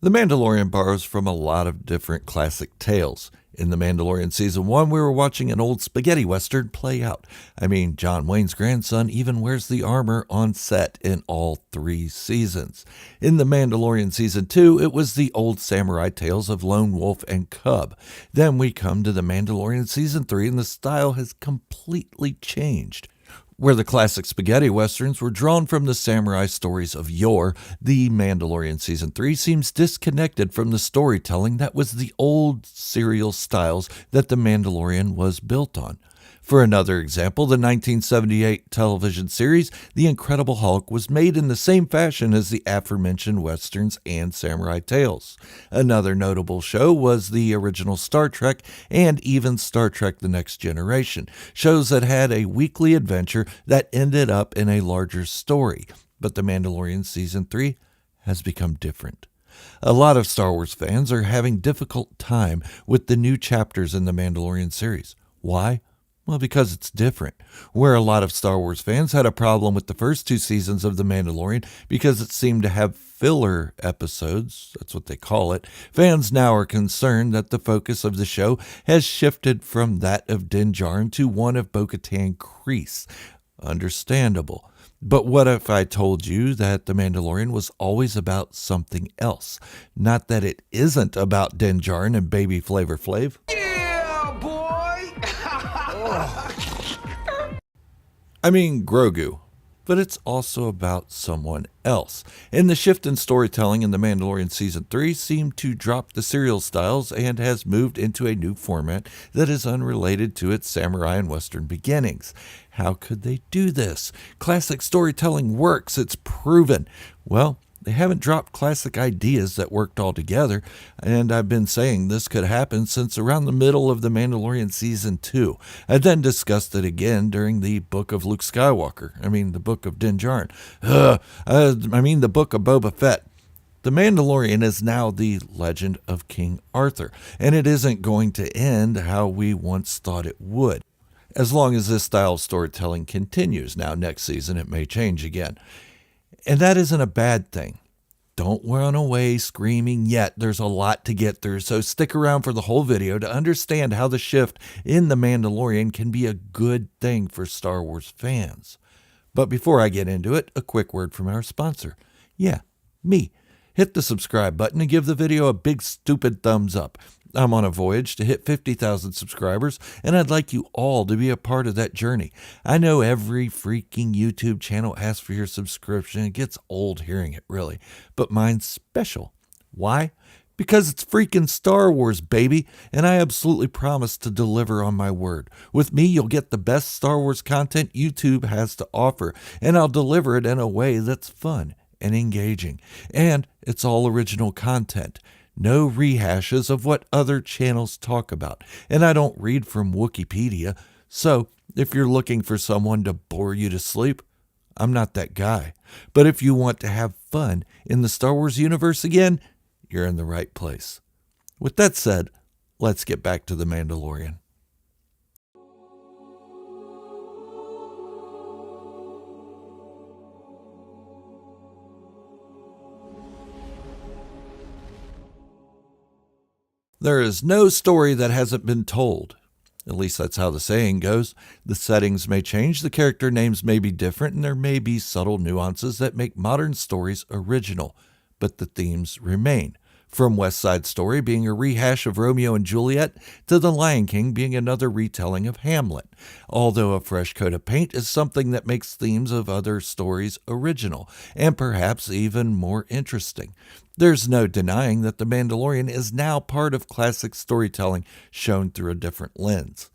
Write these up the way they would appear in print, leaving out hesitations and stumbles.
The Mandalorian borrows from a lot of different classic tales. In The Mandalorian Season 1, we were watching an old spaghetti western play out. I mean, John Wayne's grandson even wears the armor on set in all 3 seasons. In The Mandalorian Season 2, it was the old samurai tales of Lone Wolf and Cub. Then we come to The Mandalorian Season 3, and the style has completely changed. Where the classic spaghetti westerns were drawn from the samurai stories of yore, The Mandalorian Season 3 seems disconnected from the storytelling that was the old serial styles that The Mandalorian was built on. For another example, the 1978 television series The Incredible Hulk was made in the same fashion as the aforementioned westerns and samurai tales. Another notable show was the original Star Trek and even Star Trek The Next Generation, shows that had a weekly adventure that ended up in a larger story. But The Mandalorian Season 3 has become different. A lot of Star Wars fans are having difficult time with the new chapters in the Mandalorian series. Why? Well, because it's different. Where a lot of Star Wars fans had a problem with the first 2 seasons of The Mandalorian because it seemed to have filler episodes, that's what they call it, fans now are concerned that the focus of the show has shifted from that of Din Djarin to one of Bo-Katan Kryze. Understandable. But what if I told you that The Mandalorian was always about something else? Not that it isn't about Din Djarin and Baby Flavor Flav. I mean Grogu, but it's also about someone else. And the shift in storytelling in The Mandalorian Season 3 seemed to drop the serial styles and has moved into a new format that is unrelated to its samurai and western beginnings. How could they do this? Classic storytelling works, it's proven. Well, they haven't dropped classic ideas that worked altogether, and I've been saying this could happen since around the middle of The Mandalorian Season 2. I then discussed it again during the Book of Luke Skywalker. The Book of Din Djarin. The Book of Boba Fett. The Mandalorian is now the legend of King Arthur, and it isn't going to end how we once thought it would. As long as this style of storytelling continues. Now, next season it may change again. And that isn't a bad thing. Don't run away screaming yet. There's a lot to get through, so stick around for the whole video to understand how the shift in The Mandalorian can be a good thing for Star Wars fans. But before I get into it, a quick word from our sponsor. Yeah, me. Hit the subscribe button and give the video a big stupid thumbs up. I'm on a voyage to hit 50,000 subscribers, and I'd like you all to be a part of that journey. I know every freaking YouTube channel asks for your subscription. It gets old hearing it, really. But mine's special. Why? Because it's freaking Star Wars, baby, and I absolutely promise to deliver on my word. With me, you'll get the best Star Wars content YouTube has to offer, and I'll deliver it in a way that's fun and engaging. And it's all original content. No rehashes of what other channels talk about. And I don't read from Wikipedia. So if you're looking for someone to bore you to sleep, I'm not that guy. But if you want to have fun in the Star Wars universe again, you're in the right place. With that said, let's get back to The Mandalorian. There is no story that hasn't been told. At least that's how the saying goes. The settings may change, the character names may be different, and there may be subtle nuances that make modern stories original, but the themes remain. From West Side Story being a rehash of Romeo and Juliet to The Lion King being another retelling of Hamlet. Although a fresh coat of paint is something that makes themes of other stories original and perhaps even more interesting. There's no denying that The Mandalorian is now part of classic storytelling shown through a different lens.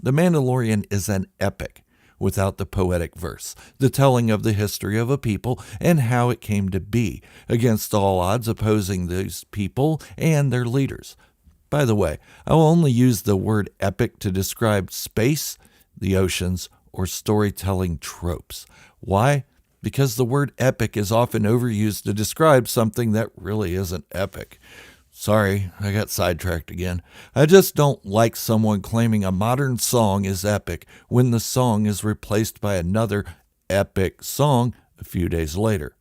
The Mandalorian is an epic without the poetic verse, the telling of the history of a people and how it came to be, against all odds opposing these people and their leaders. By the way, I will only use the word epic to describe space, the oceans, or storytelling tropes. Why? Because the word epic is often overused to describe something that really isn't epic. Sorry, I got sidetracked again. I just don't like someone claiming a modern song is epic when the song is replaced by another epic song a few days later.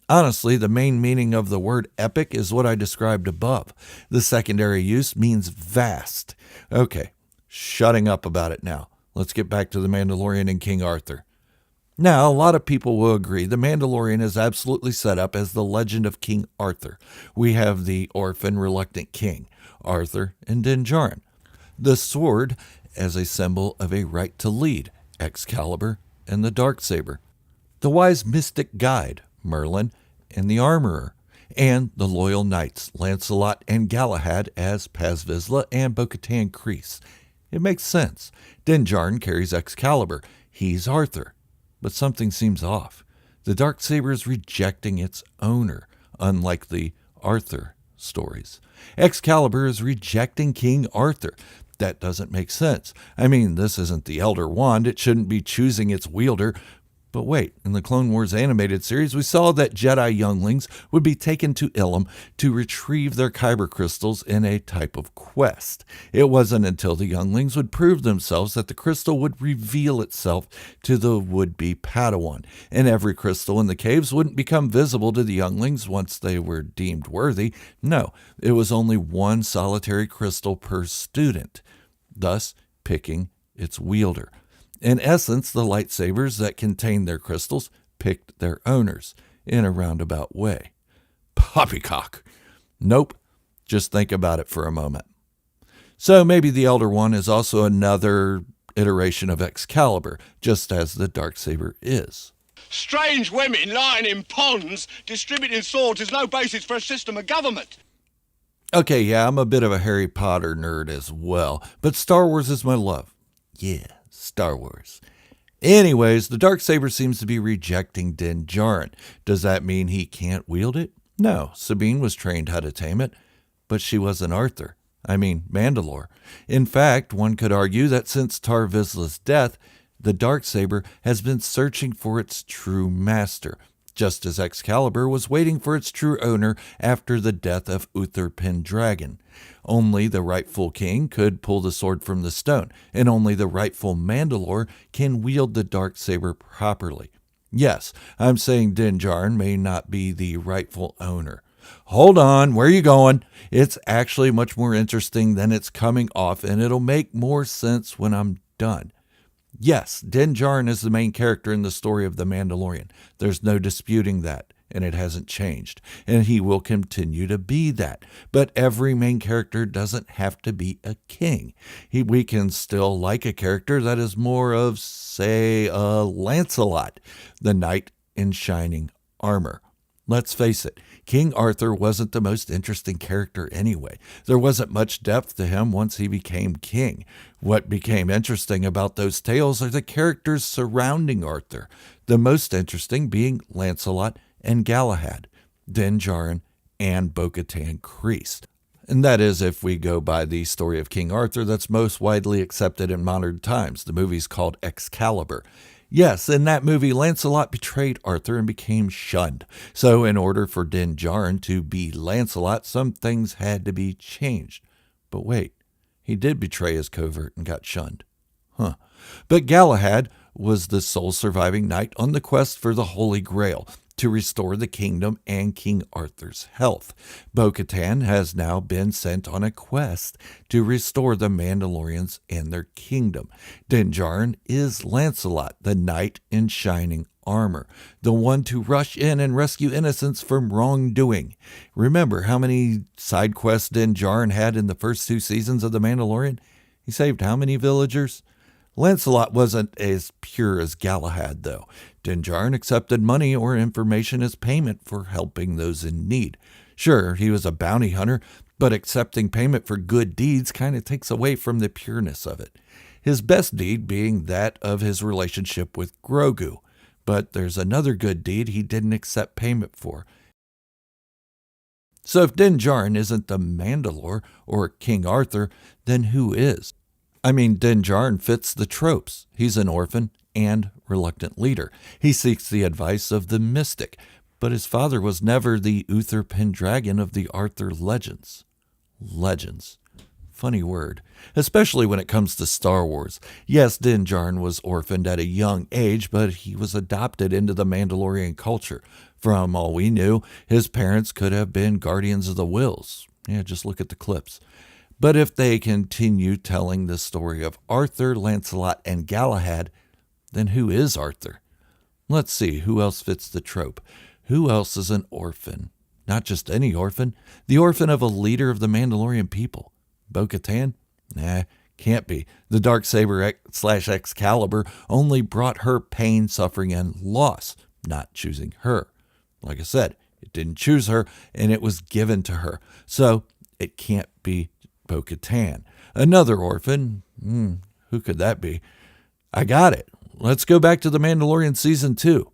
Honestly, the main meaning of the word epic is what I described above. The secondary use means vast. Okay, shutting up about it now. Let's get back to the Mandalorian and King Arthur. Now, a lot of people will agree the Mandalorian is absolutely set up as the legend of King Arthur. We have the orphan, reluctant king, Arthur and Din Djarin. The sword as a symbol of a right to lead, Excalibur and the Darksaber. The wise mystic guide, Merlin and the armorer. And the loyal knights, Lancelot and Galahad as Paz Vizsla and Bo-Katan Kryze. It makes sense. Din Djarin carries Excalibur. He's Arthur. But something seems off. The Darksaber is rejecting its owner, unlike the Arthur stories. Excalibur is rejecting King Arthur. That doesn't make sense. I mean, this isn't the Elder Wand. It shouldn't be choosing its wielder. But wait, in the Clone Wars animated series, we saw that Jedi younglings would be taken to Ilum to retrieve their kyber crystals in a type of quest. It wasn't until the younglings would prove themselves that the crystal would reveal itself to the would-be Padawan, and every crystal in the caves wouldn't become visible to the younglings once they were deemed worthy. No, it was only one solitary crystal per student, thus picking its wielder. In essence, the lightsabers that contained their crystals picked their owners in a roundabout way. Poppycock. Nope. Just think about it for a moment. So maybe the Elder One is also another iteration of Excalibur, just as the Darksaber is. Strange women lying in ponds distributing swords is no basis for a system of government. Okay, yeah, I'm a bit of a Harry Potter nerd as well, but Star Wars is my love. Yeah. Star Wars. Anyways, the Darksaber seems to be rejecting Din Djarin. Does that mean he can't wield it? No, Sabine was trained how to tame it, but she wasn't Arthur. Mandalore. In fact, one could argue that since Tar Vizsla's death, the Darksaber has been searching for its true master, just as Excalibur was waiting for its true owner after the death of Uther Pendragon. Only the rightful king could pull the sword from the stone, and only the rightful Mandalore can wield the Darksaber properly. Yes, I'm saying Din Djarin may not be the rightful owner. Hold on, where are you going? It's actually much more interesting than it's coming off, and it'll make more sense when I'm done. Yes, Din Djarin is the main character in the story of The Mandalorian. There's no disputing that, and it hasn't changed, and he will continue to be that. But every main character doesn't have to be a king. We can still like a character that is more of, say, Lancelot, the knight in shining armor. Let's face it, King Arthur wasn't the most interesting character anyway. There wasn't much depth to him once he became king. What became interesting about those tales are the characters surrounding Arthur, the most interesting being Lancelot and Galahad, Din Djarin, and Bo-Katan Kryze. And that is if we go by the story of King Arthur that's most widely accepted in modern times. The movie's called Excalibur. Yes, in that movie, Lancelot betrayed Arthur and became shunned. So in order for Din Djarin to be Lancelot, some things had to be changed. But wait, he did betray his covert and got shunned. But Galahad was the sole surviving knight on the quest for the Holy Grail to restore the kingdom and King Arthur's health. Bo-Katan has now been sent on a quest to restore the Mandalorians and their kingdom. Din Djarin is Lancelot, the knight in shining armor, the one to rush in and rescue innocents from wrongdoing. Remember how many side quests Din Djarin had in the first 2 seasons of The Mandalorian? He saved how many villagers? Lancelot wasn't as pure as Galahad, though. Din Djarin accepted money or information as payment for helping those in need. Sure, he was a bounty hunter, but accepting payment for good deeds kind of takes away from the pureness of it. His best deed being that of his relationship with Grogu. But there's another good deed he didn't accept payment for. So if Din Djarin isn't the Mandalore or King Arthur, then who is? Din Djarin fits the tropes. He's an orphan and reluctant leader. He seeks the advice of the mystic, but his father was never the Uther Pendragon of the Arthur legends. Legends. Funny word, especially when it comes to Star Wars. Yes, Din Djarin was orphaned at a young age, but he was adopted into the Mandalorian culture. From all we knew, his parents could have been guardians of the wills. Yeah, just look at the clips. But if they continue telling the story of Arthur, Lancelot, and Galahad, then who is Arthur? Let's see, who else fits the trope? Who else is an orphan? Not just any orphan, the orphan of a leader of the Mandalorian people. Bo-Katan? Nah, can't be. The Darksaber / Excalibur only brought her pain, suffering, and loss, not choosing her. Like I said, it didn't choose her, and it was given to her. So it can't be Bo-Katan. Another orphan? Who could that be? I got it. Let's go back to The Mandalorian Season 2.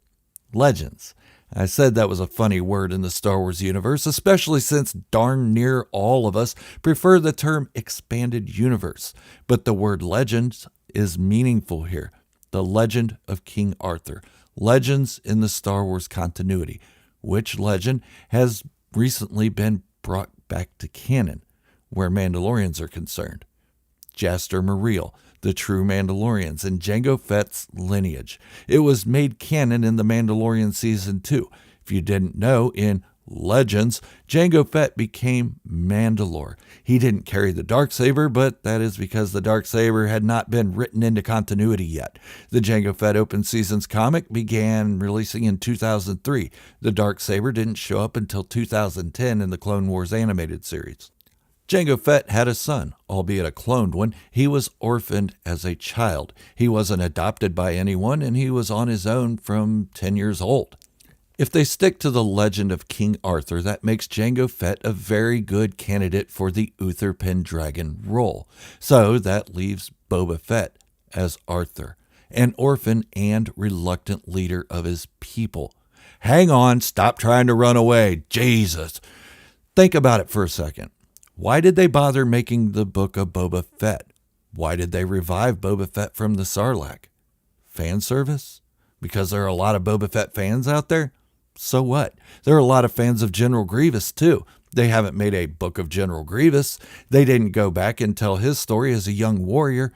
Legends. I said that was a funny word in the Star Wars universe, especially since darn near all of us prefer the term expanded universe. But the word legends is meaningful here. The legend of King Arthur. Legends in the Star Wars continuity. Which legend has recently been brought back to canon, where Mandalorians are concerned? Jaster Muriel, the true Mandalorians, and Jango Fett's lineage. It was made canon in The Mandalorian Season 2. If you didn't know, in Legends, Jango Fett became Mandalore. He didn't carry the Darksaber, but that is because the Darksaber had not been written into continuity yet. The Jango Fett Open Seasons comic began releasing in 2003. The Darksaber didn't show up until 2010 in the Clone Wars animated series. Jango Fett had a son, albeit a cloned one. He was orphaned as a child. He wasn't adopted by anyone, and he was on his own from 10 years old. If they stick to the legend of King Arthur, that makes Jango Fett a very good candidate for the Uther Pendragon role. So that leaves Boba Fett as Arthur, an orphan and reluctant leader of his people. Hang on, stop trying to run away. Jesus. Think about it for a second. Why did they bother making the book of Boba Fett? Why did they revive Boba Fett from the Sarlacc? Fan service? Because there are a lot of Boba Fett fans out there? So what? There are a lot of fans of General Grievous too. They haven't made a book of General Grievous. They didn't go back and tell his story as a young warrior.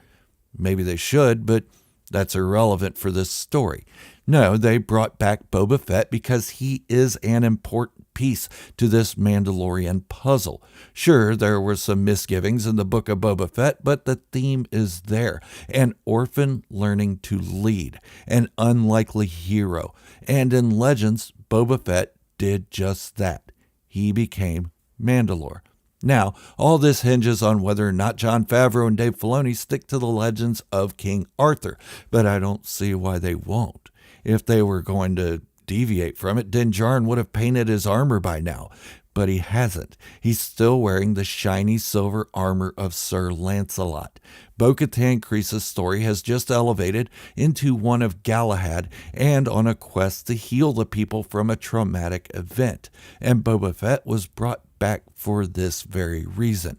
Maybe they should, but that's irrelevant for this story. No, they brought back Boba Fett because he is an important piece to this Mandalorian puzzle. Sure, there were some misgivings in the book of Boba Fett, but the theme is there. An orphan learning to lead, an unlikely hero. And in Legends, Boba Fett did just that. He became Mandalore. Now, all this hinges on whether or not Jon Favreau and Dave Filoni stick to the legends of King Arthur, but I don't see why they won't. If they were going to deviate from it, Din Djarin would have painted his armor by now, but he hasn't. He's still wearing the shiny silver armor of Sir Lancelot. Bo-Katan Kryze's story has just elevated into one of Galahad and on a quest to heal the people from a traumatic event, and Boba Fett was brought back for this very reason.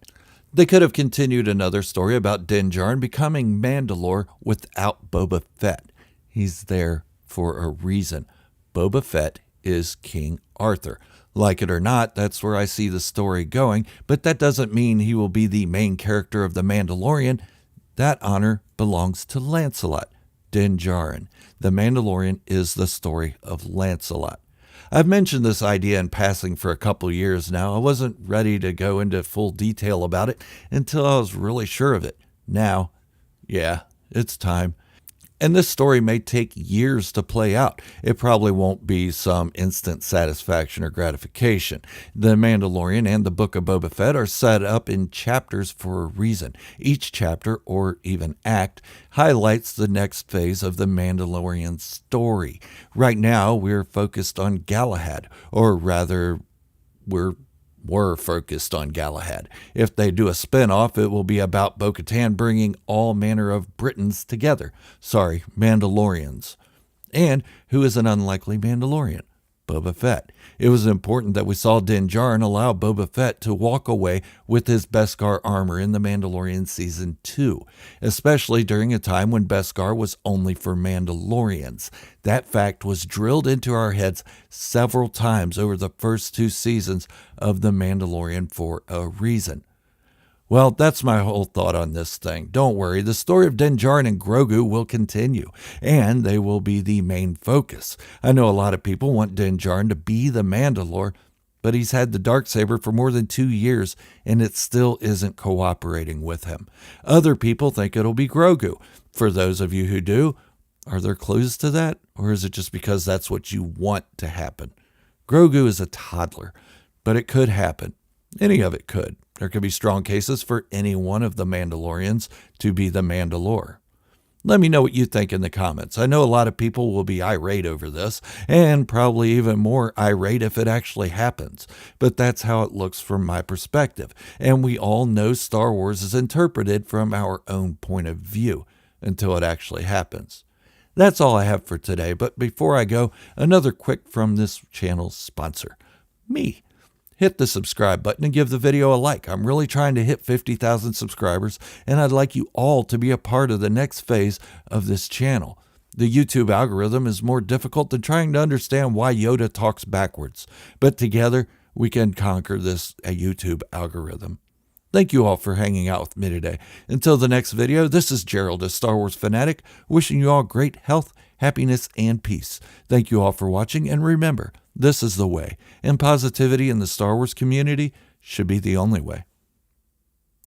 They could have continued another story about Din Djarin becoming Mandalore without Boba Fett. He's there for a reason. Boba Fett is King Arthur. Like it or not, that's where I see the story going, but that doesn't mean he will be the main character of The Mandalorian. That honor belongs to Lancelot, Din Djarin. The Mandalorian is the story of Lancelot. I've mentioned this idea in passing for a couple years now. I wasn't ready to go into full detail about it until I was really sure of it. Now, yeah, it's time. And this story may take years to play out. It probably won't be some instant satisfaction or gratification. The Mandalorian and the Book of Boba Fett are set up in chapters for a reason. Each chapter, or even act, highlights the next phase of the Mandalorian story. Right now, we're focused on Galahad, or rather, we're focused on Galahad. If they do a spin-off, it will be about Bo-Katan bringing all manner of Britons together. Sorry, Mandalorians. And who is an unlikely Mandalorian? Boba Fett. It was important that we saw Din Djarin allow Boba Fett to walk away with his Beskar armor in The Mandalorian Season 2, especially during a time when Beskar was only for Mandalorians. That fact was drilled into our heads several times over the first 2 seasons of The Mandalorian for a reason. Well, that's my whole thought on this thing. Don't worry, the story of Din Djarin and Grogu will continue, and they will be the main focus. I know a lot of people want Din Djarin to be the Mandalore, but he's had the Darksaber for more than 2 years, and it still isn't cooperating with him. Other people think it'll be Grogu. For those of you who do, are there clues to that, or is it just because that's what you want to happen? Grogu is a toddler, but it could happen. Any of it could. There could be strong cases for any one of the Mandalorians to be the Mandalore. Let me know what you think in the comments. I know a lot of people will be irate over this, and probably even more irate if it actually happens. But that's how it looks from my perspective. And we all know Star Wars is interpreted from our own point of view until it actually happens. That's all I have for today, but before I go, another quick from this channel's sponsor, me. Hit the subscribe button and give the video a like. I'm really trying to hit 50,000 subscribers, and I'd like you all to be a part of the next phase of this channel. The YouTube algorithm is more difficult than trying to understand why Yoda talks backwards, but together we can conquer this YouTube algorithm. Thank you all for hanging out with me today. Until the next video, this is Gerald, a Star Wars fanatic, wishing you all great health, happiness, and peace. Thank you all for watching, and remember, this is the way, and positivity in the Star Wars community should be the only way.